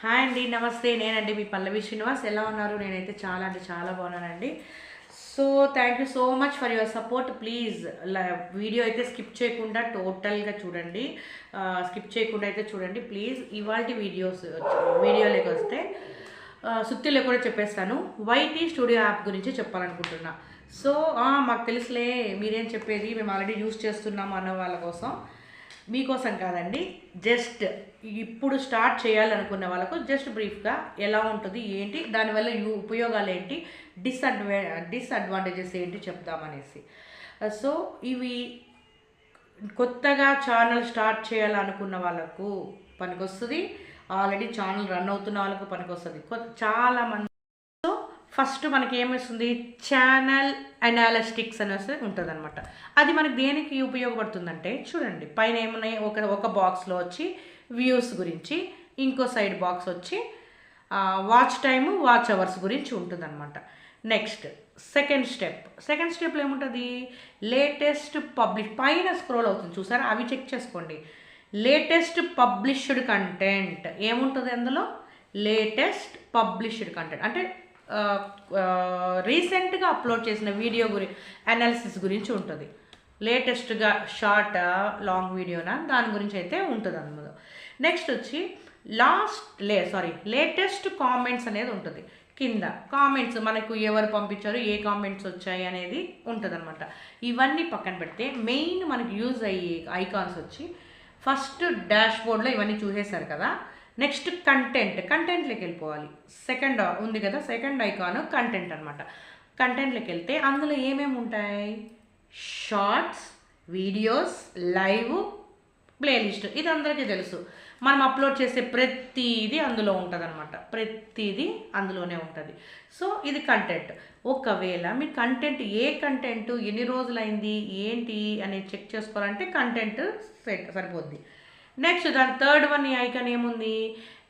Hi అండి, నమస్తే. నేనండి మీ పల్లవి శ్రీనివాస్. ఎలా ఉన్నారు? నేనైతే చాలా అంటే చాలా బాగున్నానండి. So thank you so much for your support. Please video అయితే స్కిప్ చేయకుండా టోటల్గా చూడండి. స్కిప్ చేయకుండా అయితే చూడండి ప్లీజ్. ఇవాల్టి వీడియోలోకి వస్తే సుత్తిలో కూడా చెప్పేస్తాను. వైటీ స్టూడియో యాప్ గురించి చెప్పాలనుకుంటున్నా. సో మాకు తెలుసులే మీరేం చెప్పేది, మేము ఆల్రెడీ యూస్ చేస్తున్నాము అన్న వాళ్ళ కోసం, మీకోసం కాదండి. జస్ట్ ఇప్పుడు స్టార్ట్ చేయాలనుకున్న వాళ్ళకు జస్ట్ బ్రీఫ్గా ఎలా ఉంటుంది, ఏంటి, దానివల్ల ఉపయోగాలు ఏంటి, డిసడ్వాంటేజెస్ ఏంటి చెప్దామనేసి. సో ఇవి కొత్తగా ఛానల్ స్టార్ట్ చేయాలనుకున్న వాళ్ళకు పనికొస్తుంది, ఆల్రెడీ ఛానల్ రన్ అవుతున్న వాళ్ళకు పనికొస్తుంది. చాలామంది ఫస్ట్ మనకి ఏమొస్తుంది, ఛానల్ అనాలిటిక్స్ అనేసి ఉంటుంది అనమాట. అది మనకి దేనికి ఉపయోగపడుతుందంటే చూడండి, పైన ఏమున్నాయి, ఒక బాక్స్లో వచ్చి వ్యూస్ గురించి, ఇంకో సైడ్ బాక్స్ వచ్చి వాచ్ టైము, వాచ్ అవర్స్ గురించి ఉంటుందన్నమాట. నెక్స్ట్ సెకండ్ స్టెప్లో ఏముంటుంది, లేటెస్ట్ పబ్లిష్, పైన స్క్రోల్ అవుతుంది చూసారా, అవి చెక్ చేసుకోండి. లేటెస్ట్ పబ్లిష్డ్ కంటెంట్ ఏముంటుంది అందులో, లేటెస్ట్ పబ్లిష్డ్ కంటెంట్ అంటే రీసెంట్గా అప్లోడ్ చేసిన వీడియో అనాలిసిస్ గురించి ఉంటుంది. లేటెస్ట్గా షార్ట్ లాంగ్ వీడియోనా దాని గురించి అయితే ఉంటుంది అందులో. నెక్స్ట్ వచ్చి లేటెస్ట్ కామెంట్స్ అనేది ఉంటుంది. కింద కామెంట్స్ మనకు ఎవరు పంపించారు, ఏ కామెంట్స్ వచ్చాయి అనేది ఉంటుంది అనమాట. ఇవన్నీ పక్కన పెడితే మెయిన్ మనకి యూజ్ అయ్యే ఐకాన్స్ వచ్చి, ఫస్ట్ డాష్ బోర్డ్లో ఇవన్నీ చూసేశారు కదా. నెక్స్ట్ కంటెంట్లోకి వెళ్ళిపోవాలి. సెకండ్ ఉంది కదా, సెకండ్ ఐకాన్ కంటెంట్ అనమాట. కంటెంట్లోకి వెళ్తే అందులో ఏమేమి ఉంటాయి, షార్ట్స్, వీడియోస్, లైవ్, ప్లేలిస్ట్. ఇది అందరికీ తెలుసు. మనం అప్లోడ్ చేసే ప్రతిదీ అందులో ఉంటుంది అనమాట, ప్రతిదీ అందులోనే ఉంటుంది. సో ఇది కంటెంట్. ఒకవేళ మీ ఏ కంటెంట్ ఎన్ని రోజులైంది ఏంటి అనేది చెక్ చేసుకోవాలంటే కంటెంట్ సరిపోద్ది. నెక్స్ట్ దాని థర్డ్ వన్ ఈ ఐకాన్ ఏముంది,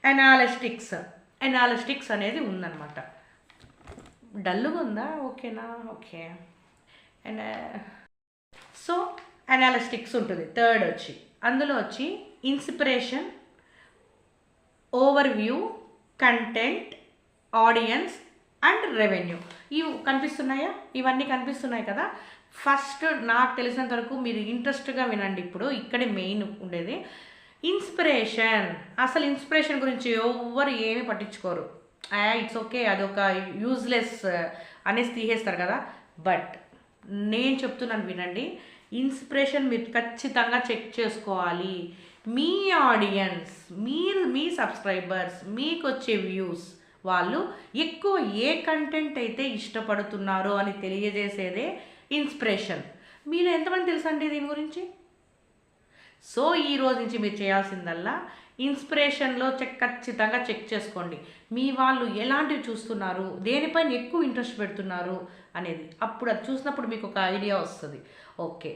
అనాలిటిక్స్ అనేది ఉందన్నమాట. డల్లుగా ఉందా, ఓకేనా, ఓకే. అండ్ సో అనాలిటిక్స్ ఉంటుంది. థర్డ్ వచ్చి అందులో వచ్చి inspiration, overview, content, audience and revenue. ఇవి కనిపిస్తున్నాయా, ఇవన్నీ కనిపిస్తున్నాయి కదా. ఫస్ట్ నాకు తెలిసినంత వరకు మీరు ఇంట్రెస్ట్గా వినండి. ఇప్పుడు ఇక్కడే మెయిన్ ఉండేది ఇన్స్పిరేషన్. అసలు ఇన్స్పిరేషన్ గురించి ఎవ్వరు ఏమీ పట్టించుకోరు. ఇట్స్ ఓకే, అదొక యూజ్లెస్ అనేసి తీసేస్తారు కదా. బట్ నేను చెప్తున్నాను వినండి, ఇన్స్పిరేషన్ మీరు ఖచ్చితంగా చెక్ చేసుకోవాలి. మీ ఆడియన్స్, మీ సబ్స్క్రైబర్స్, మీకు వచ్చే వ్యూస్, వాళ్ళు ఎక్కువ ఏ కంటెంట్ అయితే ఇష్టపడుతున్నారో అని తెలియజేసేదే ఇన్స్పిరేషన్. మీరు ఎంతమంది తెలుసండి దీని గురించి? సో ఈ రోజు నుంచి మీరు చేయాల్సిందల్లా ఇన్స్పిరేషన్లో ఖచ్చితంగా చెక్ చేసుకోండి. మీ వాళ్ళు ఎలాంటివి చూస్తున్నారు, దేనిపైన ఎక్కువ ఇంట్రెస్ట్ పెడుతున్నారు అనేది. అప్పుడు అది చూసినప్పుడు మీకు ఒక ఐడియా వస్తుంది. ఓకే,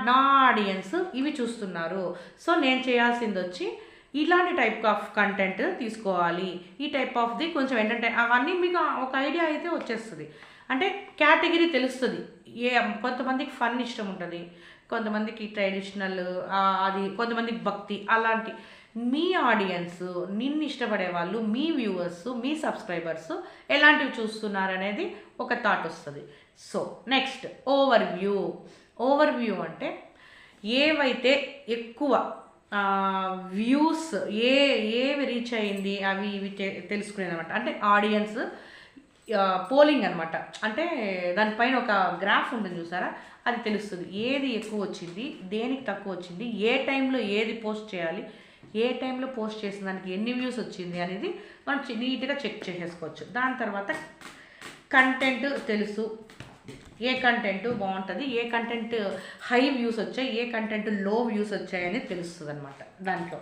నా ఆడియన్స్ ఇవి చూస్తున్నారు, సో నేను చేయాల్సింది వచ్చి ఇలాంటి టైప్ ఆఫ్ కంటెంట్ తీసుకోవాలి, ఈ టైప్ ఆఫ్ది కొంచెం ఏంటంటే అవన్నీ మీకు ఒక ఐడియా అయితే వచ్చేస్తుంది. అంటే కేటగిరీ తెలుస్తుంది. కొంతమందికి ఫన్ ఇష్టం ఉంటుంది, కొంతమందికి ట్రెడిషనల్, అది కొంతమందికి భక్తి, అలాంటి మీ ఆడియన్స్, నిన్ను ఇష్టపడే వాళ్ళు, మీ వ్యూవర్స్, మీ సబ్స్క్రైబర్స్ ఎలాంటివి చూస్తున్నారు అనేది ఒక థాట్ వస్తుంది. సో నెక్స్ట్ ఓవర్వ్యూ అంటే ఏవైతే ఎక్కువ వ్యూస్, ఏవి రీచ్ అయింది అవి ఇవి తెలుసుకునేది అనమాట. అంటే ఆడియన్స్ పోలింగ్ అనమాట. అంటే దానిపైన ఒక గ్రాఫ్ ఉంటుంది చూసారా, అది తెలుస్తుంది. ఏది ఎక్కువ వచ్చింది, దేనికి తక్కువ వచ్చింది, ఏ టైంలో ఏది పోస్ట్ చేయాలి, ఏ టైంలో పోస్ట్ చేసిన దానికి ఎన్ని వ్యూస్ వచ్చింది అనేది మనం నీట్గా చెక్ చేసేసుకోవచ్చు. దాని తర్వాత కంటెంట్ తెలుసు, ఏ కంటెంట్ బాగుంటుంది, ఏ కంటెంట్ హై వ్యూస్ వచ్చాయి, ఏ కంటెంట్ లో వ్యూస్ వచ్చాయి అనేది తెలుస్తుంది అనమాట దాంట్లో.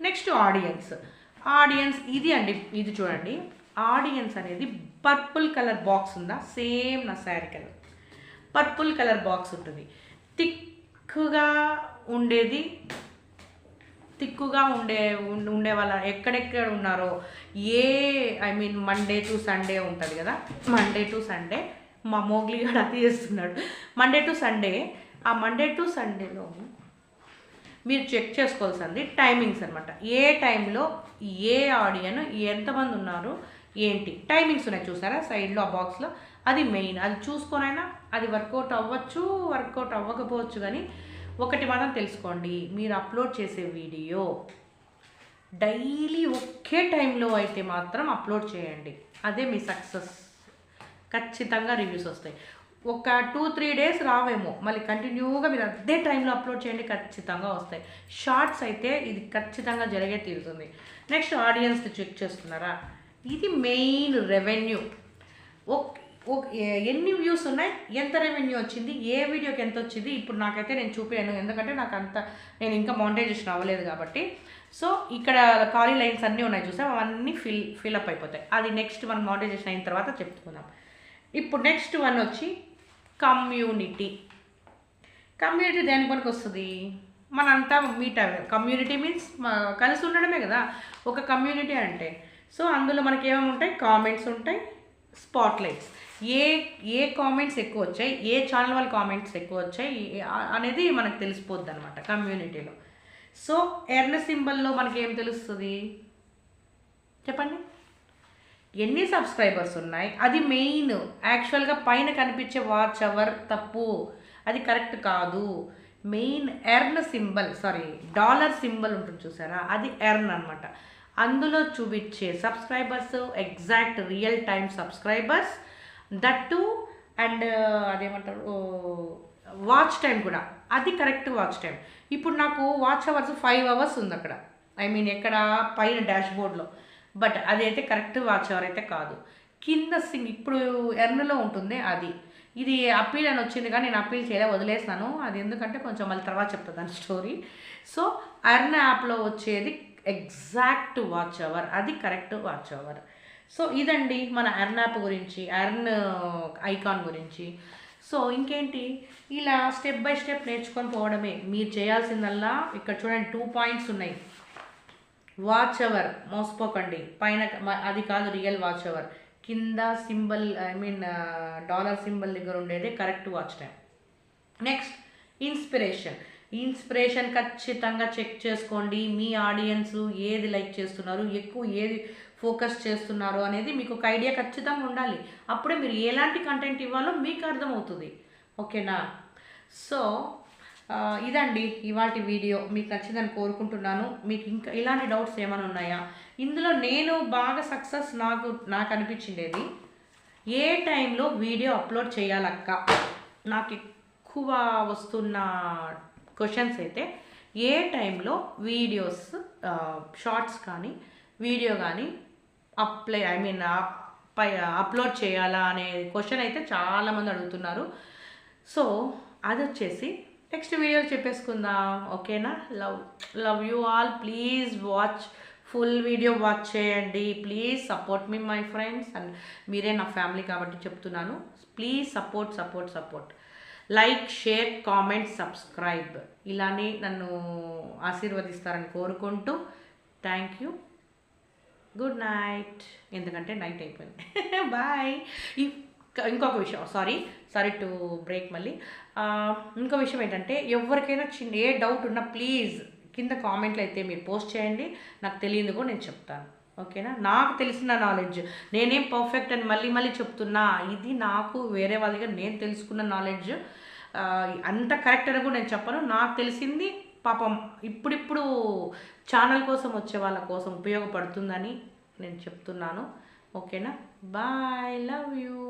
నెక్స్ట్ ఆడియన్స్ ఇది అండి. ఇది చూడండి, ఆడియన్స్ అనేది పర్పుల్ కలర్ బాక్స్ ఉందా, సేమ్ నా sari colour purple colour box ఉంటుంది. తిక్కుగా ఉండే వాళ్ళ ఎక్కడెక్కడ ఉన్నారో, మండే టు సండే ఉంటుంది కదా, మండే టు సండే మా మోగ్లీ గడ అది చేస్తున్నాడు. మండే టు సండే, ఆ మండే టు సండేలో మీరు చెక్ చేసుకోవాల్సింది టైమింగ్స్ అనమాట. ఏ టైంలో ఏ ఆడియన్ ఎంతమంది ఉన్నారు ఏంటి టైమింగ్స్ ఉన్నాయి చూసారా సైడ్లో ఆ బాక్స్లో, అది మెయిన్. అది చూసుకొనైనా అది వర్కౌట్ అవ్వచ్చు, వర్కౌట్ అవ్వకపోవచ్చు, కానీ ఒకటి మాత్రం తెలుసుకోండి, మీరు అప్లోడ్ చేసే వీడియో డైలీ ఒకే టైంలో అయితే మాత్రం అప్లోడ్ చేయండి. అదే మీ సక్సెస్. ఖచ్చితంగా రివ్యూస్ వస్తాయి. ఒక 2-3 డేస్ రావేమో, మళ్ళీ కంటిన్యూగా మీరు అదే టైంలో అప్లోడ్ చేయండి, ఖచ్చితంగా వస్తాయి. షార్ట్స్ అయితే ఇది ఖచ్చితంగా జరిగే తీరుతుంది. నెక్స్ట్ ఆడియన్స్ చెక్ చేస్తున్నారా, ఇది మెయిన్ రెవెన్యూ. ఎన్ని వ్యూస్ ఉన్నాయి, ఎంత రెవెన్యూ వచ్చింది, ఏ వీడియోకి ఎంత వచ్చింది. ఇప్పుడు నాకైతే నేను చూపాను, ఎందుకంటే నాకు అంత నేను ఇంకా మానిటైజేషన్ అవ్వలేదు కాబట్టి. సో ఇక్కడ ఖాళీ లైన్స్ అన్నీ ఉన్నాయి చూసాం, అవన్నీ ఫిల్అప్ అయిపోతాయి. అది నెక్స్ట్ మనం మానిటైజేషన్ అయిన తర్వాత చెప్పుకుందాం. ఇప్పుడు నెక్స్ట్ వన్ వచ్చి కమ్యూనిటీ. కమ్యూనిటీ దేని పనికి వస్తుంది, మనంతా మీట్ అవ్వే కమ్యూనిటీ మీన్స్ కలిసి ఉండడమే కదా ఒక కమ్యూనిటీ అంటే. సో అందులో మనకి ఏమేమి ఉంటాయి, కామెంట్స్ ఉంటాయి, స్పాట్లైట్స్. ఏ కామెంట్స్ ఎక్కువ వచ్చాయి, ఏ ఛానల్ వాళ్ళ కామెంట్స్ ఎక్కువ వచ్చాయి అనేది మనకు తెలిసిపోద్ది అనమాట కమ్యూనిటీలో. సో ఎర్న సింబల్లో మనకి ఏం తెలుస్తుంది చెప్పండి, ఎన్ని సబ్స్క్రైబర్స్ ఉన్నాయి, అది మెయిన్. యాక్చువల్గా పైన కనిపించే వాచ్ అవర్ తప్పు, అది కరెక్ట్ కాదు. Main earn symbol, dollar symbol ఉంటుంది చూసారా, అది ఎర్న్ అనమాట. అందులో చూపించే subscribers exact real time subscribers, that and అదేమంటారు వాచ్ టైం కూడా, అది కరెక్ట్ వాచ్ టైం. ఇప్పుడు నాకు వాచ్ అవర్స్ 5 అవర్స్ ఉంది అక్కడ, ఎక్కడ పైన డాష్ బోర్డ్లో, బట్ అది అయితే కరెక్ట్ వాచ్ అవర్ అయితే కాదు. కింద ఇప్పుడు ఎర్న్లో ఉంటుంది అది. ఇది అప్పీల్ అని వచ్చింది కానీ నేను అప్పీల్ చేయలే, వదిలేసాను. అది ఎందుకంటే కొంచెం మళ్ళీ తర్వాత చెప్తా దాని స్టోరీ. సో ఎర్న్ యాప్లో వచ్చేది ఎగ్జాక్ట్ వాచ్ అవర్, అది కరెక్ట్ వాచ్ అవర్. సో ఇదండి మన ఎర్న్ యాప్ గురించి, ఎర్న్ ఐకాన్ గురించి. సో ఇంకేంటి, ఇలా స్టెప్ బై స్టెప్ నేర్చుకొని పోవడమే మీరు చేయాల్సిందల్లా. ఇక్కడ చూడండి 2 పాయింట్స్ ఉన్నాయి. వాచ్ అవర్ మోసపోకండి, పైన అది కాదు రియల్ వాచ్ అవర్, కింద సింబల్ డాలర్ సింబల్ దగ్గర ఉండేది correct watch time. Next inspiration ఖచ్చితంగా చెక్ చేసుకోండి. మీ ఆడియన్స్ ఏది లైక్ చేస్తున్నారు, ఎక్కువ ఏది ఫోకస్ చేస్తున్నారు అనేది మీకు ఒక ఐడియా ఖచ్చితంగా ఉండాలి. అప్పుడే మీరు ఎలాంటి కంటెంట్ ఇవ్వాలో మీకు అర్థమవుతుంది. ఓకేనా? సో ఇదండి ఇవాటి వీడియో, మీకు నచ్చిందని కోరుకుంటున్నాను. మీకు ఇంకా ఇలాంటి డౌట్స్ ఏమైనా ఉన్నాయా? ఇందులో నేను బాగా సక్సెస్ నాకు అనిపించిండేది, ఏ టైంలో వీడియో అప్లోడ్ చేయాలక్క, నాకు ఎక్కువ వస్తున్న క్వశ్చన్స్ అయితే ఏ టైంలో వీడియోస్ షార్ట్స్ కానీ వీడియో కానీ అప్లోడ్ చేయాలా అనే క్వశ్చన్ అయితే చాలామంది అడుగుతున్నారు. సో అది వచ్చేసి నెక్స్ట్ వీడియోలో చెప్పేసుకుందాం. ఓకేనా? Love you all. Please watch full video watch చేయండి. ప్లీజ్ సపోర్ట్ మీ మై ఫ్రెండ్స్. అండ్ మీరే నా ఫ్యామిలీ కాబట్టి చెప్తున్నాను. Please support. Like, share, comment, subscribe. ఇలానే నన్ను ఆశీర్వదిస్తారని కోరుకుంటూ థ్యాంక్ యూ. Good night. ఎందుకంటే నైట్ అయిపోయింది. బాయ్. ఇంకొక విషయం, సారీ టు బ్రేక్ మళ్ళీ. ఇంకో విషయం ఏంటంటే, ఎవరికైనా ఏ డౌట్ ఉన్నా ప్లీజ్ కింద కామెంట్లు అయితే మీరు పోస్ట్ చేయండి. నాకు తెలియదు కూడా నేను చెప్తాను. ఓకేనా? నాకు తెలిసిన నాలెడ్జ్, నేనేం పర్ఫెక్ట్ అని మళ్ళీ చెప్తున్నా, ఇది నాకు వేరే వాళ్ళ దగ్గర నేను తెలుసుకున్న నాలెడ్జ్. అంత కరెక్ట్ అని కూడా నేను చెప్పను. నాకు తెలిసింది పాపం ఇప్పుడు ఛానల్ కోసం వచ్చే వాళ్ళ కోసం ఉపయోగపడుతుందని నేను చెప్తున్నాను. ఓకేనా? బాయ్. Love you.